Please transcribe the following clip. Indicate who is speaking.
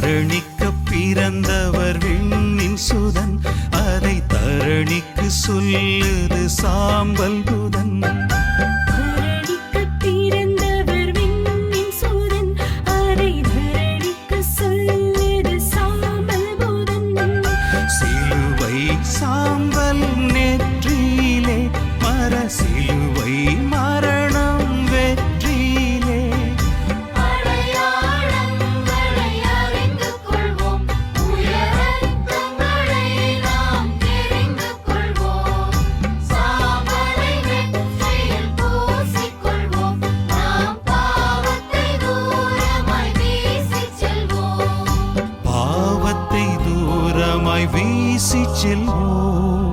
Speaker 1: தரணிக்க பிறந்தவர் விண்ணின் சுதன், அதை தரணிக்கு சொல்லுது சாம்பல் புதன். சாம்பல் நெற்றியிலே மர சிலுவை மரணம் வெற்றியிலே. பாவத்தை தூரமாய் வீசிச் செல்வோம்.